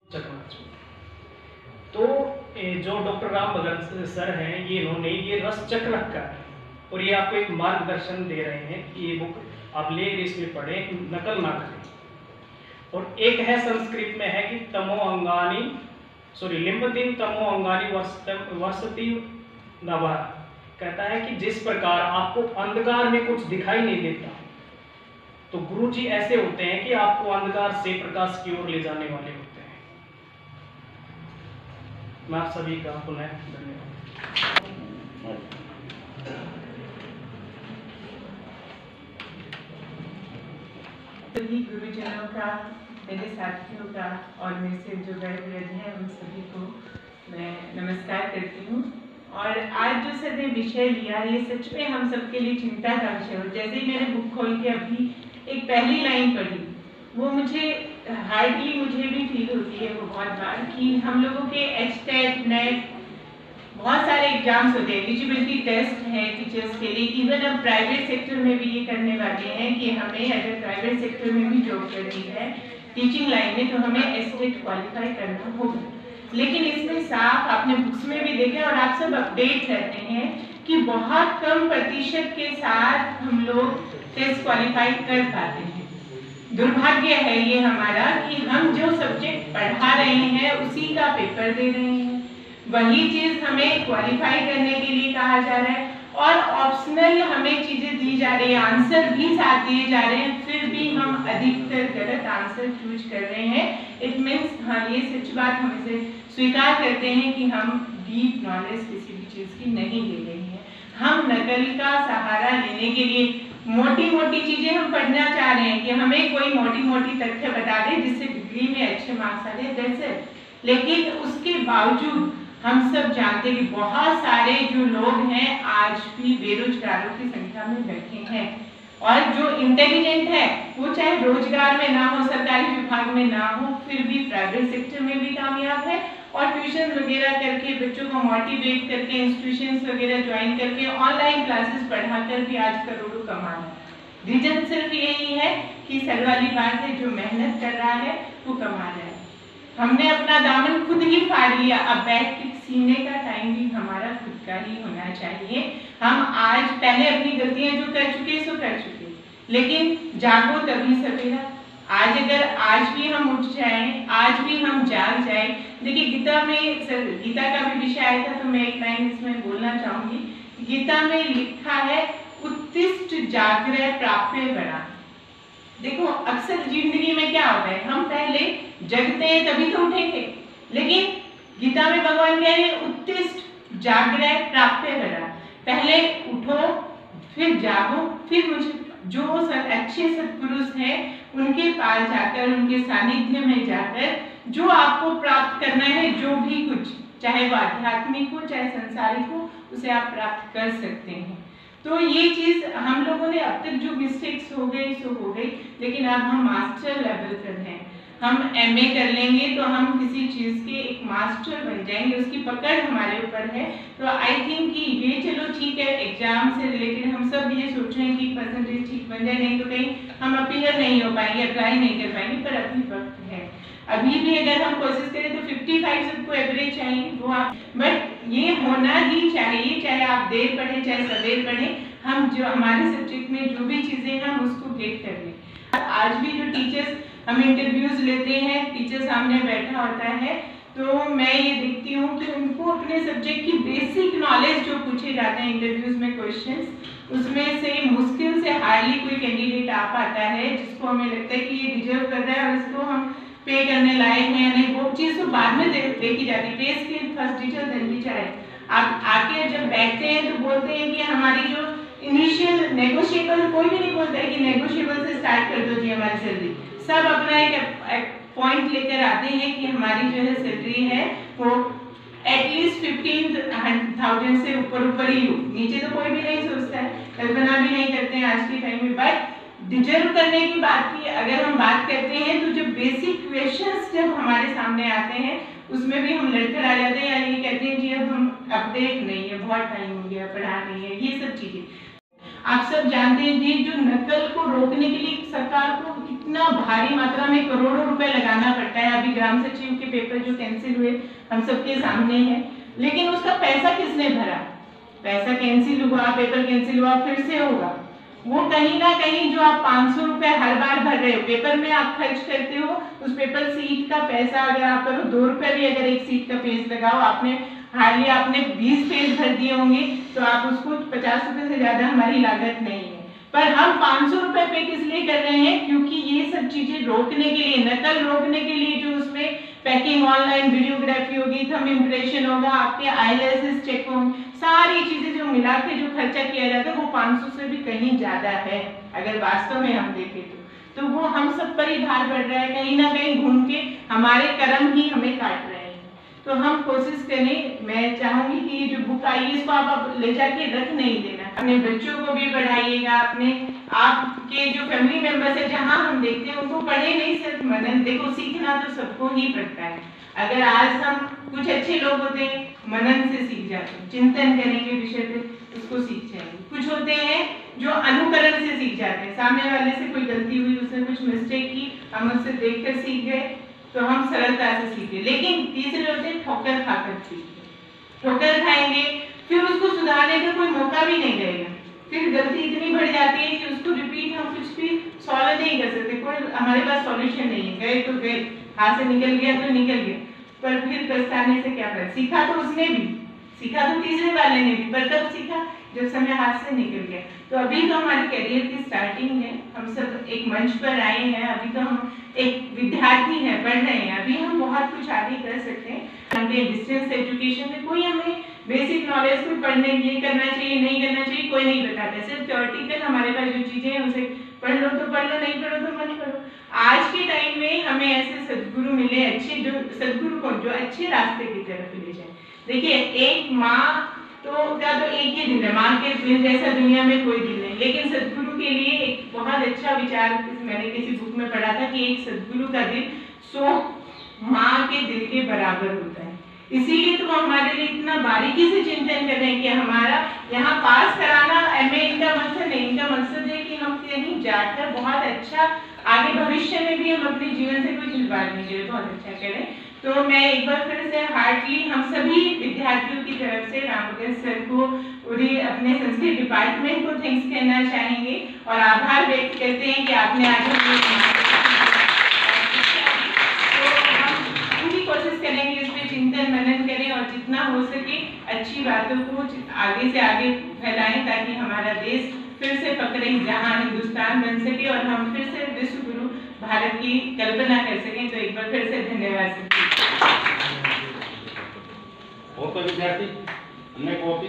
चकनाचूर। तो जो डॉक्टर राम भगत सर हैं, इन्होंने ये रस चक्र रखा है और ये आपको एक मार्गदर्शन दे रहे हैं कि ये बुक आप ले इसमें पढ़ें, नकल ना करें। और एक है संस्कृत में है कि लिम्बतिन तमो अंगानी वसति नभः, कहता है कि जिस प्रकार आपको अंधकार में कुछ दिखाई नहीं देता, तो गुरुजी ऐसे होते हैं कि आपको अंधकार से प्रकाश की ओर ले जाने वाले होते हैं। मैं आप सभी का पुनः धन्यवाद। सभी गुरुजनों का, मेरे साथियों का और मेरे से जो गए हैं उन सभी को मैं नमस्कार करती हूँ। और आज जो सर ने विषय लिया, ये सच में हम सबके लिए चिंता का विषय हो। जैसे ही मैंने बुक खोल के अभी एक पहली लाइन पढ़ी, वो मुझे हार्डली मुझे भी फील होती है वो बहुत बार कि हम लोगों के एचटेट नेट बहुत सारे एग्जाम्स होते हैं, एलिजिबिलिटी टेस्ट है टीचर्स के लिए। इवन अब प्राइवेट सेक्टर में भी ये करने वाले हैं कि हमें अगर प्राइवेट सेक्टर में भी जॉब करनी है टीचिंग लाइन में, तो हमें एस्टेट क्वालिफाई करना होगा। लेकिन इसमें साफ आपने बुक्स में भी देखा और आप सब अपडेट करते हैं कि बहुत कम प्रतिशत के साथ हम लोग टेस्ट क्वालिफाई कर पाते हैं। दुर्भाग्य है ये हमारा कि हम जो सब्जेक्ट पढ़ा रहे हैं उसी का पेपर दे रहे हैं, वही चीज हमें क्वालिफाई करने के लिए कहा जा रहा है और ऑप्शनल हमें चीजें दी जा रही है, आंसर भी साथ दिए जा रहे हैं, फिर भी हम अधिकतर गलत आंसर चूज कर रहे हैं। इट मीन्स हाँ, ये सच बात हम इसे स्वीकार करते हैं कि हम डीप नॉलेज किसी भी चीज की नहीं ले रहे हैं। हम नकल का सहारा लेने के लिए मोटी मोटी चीजें हम पढ़ना चाह रहे हैं कि हमें कोई मोटी मोटी तथ्य बता दे जिससे डिग्री में अच्छे मार्क्स आ जाए, दैट्स इट। लेकिन उसके बावजूद हम सब जानते हैं कि बहुत सारे जो लोग हैं आज भी बेरोजगारों की संख्या में बैठे हैं, और जो इंटेलिजेंट है वो चाहे रोजगार में ना हो, सरकारी विभाग में ना हो, फिर भी प्राइवेट सेक्टर में भी कामयाब है और ट्यूशन वगैरह करके बच्चों को मोटिवेट करके इंस्टीट्यूशंस वगैरह ज्वाइन करके ऑनलाइन क्लासेस पढ़ाकर भी आज करोड़ों कमा रहा है। रीजन सिर्फ यही है कि सर वाली बात है, जो मेहनत कर रहा है वो कमा रहा है। हमने अपना दामन खुद ही फाड़ लिया, अब बैठ के सीने का टाइम भी हमारा खुद का ही होना चाहिए। हम आज पहले अपनी गलतियां जो कर चुके सो कर चुके, लेकिन जागो तभी सवेरा। आज अगर आज भी हम उठ जाएं, आज भी हम जाग जाएं। देखिए गीता में, गीता का भी विषय आया था तो मैं एक लाइन इसमें बोलना चाहूंगी। गीता में लिखा है उत्तिष्ठ जागृह प्राप्य बड़ा। देखो अक्सर जिंदगी में क्या होता है, हम पहले जगते हैं तभी तो उठेंगे, लेकिन गीता में भगवान कह रहे हैं उत्तिष्ठ जागृह प्राप्य बड़ा। पहले उठो, फिर जागो, फिर मुझे जो अच्छे सत्पुरुष हैं उनके पास जाकर, उनके सानिध्य में जाकर जो आपको प्राप्त करना है, जो भी कुछ, चाहे वो आध्यात्मिक हो चाहे संसारिक हो, उसे आप प्राप्त कर सकते हैं। तो ये चीज हम लोगों ने अब तक जो मिस्टेक्स हो गई सो हो गई, लेकिन अब हम मास्टर लेवल पर हैं। हम एमए कर लेंगे तो हम किसी चीज के एक मास्टर बन जाएंगे, उसकी पकड़ हमारे ऊपर है। तो आई थिंक कि ये चलो ठीक है, एग्जाम से रिलेटेड हम सब ये सोच रहे हैं कि परसेंटेज ठीक बन जाए, नहीं तो कहीं हम अपीयर नहीं हो पाएंगे, अप्लाई नहीं कर पाएंगे, पर अभी वक्त है। अभी भी अगर हम कोशिश करें तो 55 सबको एवरेज चाहिए, वो आप, बट ये होना ही चाहिए, चाहे आप देर पढ़े चाहे सवेर पढ़े, हम जो हमारे सब्जेक्ट में जो भी चीजें हैं हम उसको गेट कर लें। आज भी जो टीचर्स हम इंटरव्यूज लेते हैं, टीचर सामने बैठा होता है, तो मैं ये देखती हूँ कि उनको अपने सब्जेक्ट की बेसिक नॉलेज जो पूछे जाते हैं इंटरव्यूज में क्वेश्चंस, उसमें से मुश्किल से हार्डली कोई कैंडिडेट आ पाता है जिसको हमें लगता है कि ये डिजर्व कर रहा है और इसको हम पे करने लायक है या नहीं, वो चीज तो बाद में देखी जाती है। Pay scale first teacher then teacher है। आप आके जब बैठते हैं तो बोलते हैं कि हमारी जो इनिशियल नेगोशिएबल, कोई भी नहीं बोलता है कि नेगोशिएबल से स्टार्ट कर दो जी हमारी सैलरी, सब अपना एक पॉइंट लेकर आते हैं कि हमारी जो है सैलरी है वो एटलीस्ट 15,000 से ऊपर ही हो, नीचे तो कोई भी नहीं सोचता है, कल्पना भी नहीं करते हैं आज के टाइम में। बट डिजर्व करने की बात की अगर हम बात करते हैं तो जो बेसिक क्वेश्चंस जब हमारे सामने आते हैं उसमें भी हम लड़कर आ जाते हैं, या ये कहते हैं जी अब हम अपडेट नहीं है, बहुत टाइम हो गया, पढ़ा नहीं है, ये सब चीजें। आप सब जानते हैं कि जो नकल को रोकने के लिए सरकार को कितना भारी मात्रा में करोड़ों रुपए लगाना पड़ता है। अभी ग्राम सचिव के पेपर जो कैंसिल हुए हम सबके सामने है, लेकिन उसका पैसा किसने भरा? पैसा कैंसिल हुआ, पेपर कैंसिल हुआ, फिर से होगा। वो कहीं ना कहीं जो आप 500 रुपए हर बार भर रहे हो, पेपर में आप खर्च करते हो, उस पेपर सीट का पैसा अगर आप करो 2 रुपए भी अगर एक सीट का पेज लगाओ, आपने हार्डली आपने 20 पेज भर दिए होंगे, तो आप उसको 50 रुपए से ज्यादा हमारी लागत नहीं है। पर हम 500 रुपए पे किस लिए कर रहे हैं? क्योंकि ये सब चीजें रोकने के लिए, नकल रोकने के लिए, जो उसमें पैकिंग, ऑनलाइन वीडियोग्राफी होगी, थंब इम्प्रेशन होगा, आपके आईएलएसएस चेक होंगे, सारी चीजें जो मिला के जो खर्चा किया जाता है वो 500 से भी कहीं ज्यादा है अगर वास्तव में हम देखें तो वो हम सब पर ही भार पड़ रहा है। कहीं ना कहीं घूम के हमारे कर्म ही हमें काट रहे हैं। तो हम कोशिश करें, मैं चाहूंगी कि ये जो बुक आई है इसको आप ले जाके रख नहीं देना, अपने बच्चों को भी पढ़ाइएगा, अपने आपके जो फैमिली मेंबर्स है जहां हम देखते हैं उनको पढ़े नहीं, सिर्फ मनन। देखो सीखना तो सबको ही पड़ता है। अगर आज हम कुछ अच्छे लोग होते हैं मनन से सीख जाते हैं, चिंतन करेंगे विषय पे उसको सीख जाएंगे। कुछ होते हैं जो अनुकरण से सीख जाते हैं, सामने वाले से कोई गलती हुई, उसने कुछ मिस्टेक की, हम उससे देखकर सीख गए तो हम सरलता से सीखे। लेकिन तीसरे होते हैं ठोकर खाकर सीखते, ठोकर खाएंगे फिर उसको सुधारने का कोई मौका भी नहीं रहेगा, फिर गलती इतनी बढ़ जाती है कि उसको रिपीट हम कुछ भी सॉल्व नहीं कर सकते, कोई हमारे पास सॉल्यूशन नहीं है। गए तो गए, हाथ से निकल गया तो निकल गया, पर फिर पछताने से क्या फायदा? सीखा तो उसने भी, सीखा तो तीसरे वाले ने भी, पर कब सीखा? जब समय हाथ से निकल गया। तो अभी तो हमारे करियर की स्टार्टिंग है, हम सब एक मंच पर आए हैं, अभी तो हम एक विद्यार्थी हैं, पढ़ रहे हैं, अभी हम बहुत कुछ आगे कर सकते हैं। हमें डिस्टेंस एजुकेशन में कोई हमें बेसिक नॉलेज कोई पढ़ने ये करना चाहिए नहीं करना चाहिए कोई नहीं बताता, सिर्फ थ्योरेटिकल हमारे पास जो चीजें हैं उसे पढ़ लो तो पढ़ लो, नहीं पढ़ो तो मत पढ़ो। आज के टाइम में हमें ऐसे सद्गुरु मिले अच्छे, जो सद्गुरु को जो अच्छे रास्ते की तरफ ले जाए। देखिए एक माँ तो क्या तो एक ही दिल है, माँ के दिल जैसा दुनिया में कोई दिल नहीं, लेकिन सद्गुरु के लिए एक बहुत अच्छा विचार मैंने किसी बुक में पढ़ा था कि एक सद्गुरु का दिल 100 माँ के दिल के बराबर होता है। इसीलिए तो वो हमारे लिए इतना बारीकी से चिंतन कर रहे हैं कि हमारा यहाँ पास कराना एमए इनका मकसद नहीं, इनका मकसद है कि हम कहीं जाकर बहुत अच्छा आगे भविष्य में भी हम अपने जीवन से कोई खिलवाड़ नहीं करें, बहुत अच्छा करें। तो मैं एक बार फिर से हार्टली हम सभी विद्यार्थियों की तरफ से रामभगत सर को और अपने संस्कृत डिपार्टमेंट को थैंक्स कहना चाहेंगे और आभार व्यक्त करते हैं कि आपने आज कोशिश करेंगे इस पे चिंतन मनन करें और जितना हो सके अच्छी बातों को आगे से आगे फैलाएं ताकि हमारा देश फिर से पकड़े, जहां हिंदुस्तान बन सके और हम फिर से विश्व गुरु भारत की कल्पना कर सकें। तो एक बार फिर से धन्यवाद। और कोई विद्यार्थी अन्य कॉपी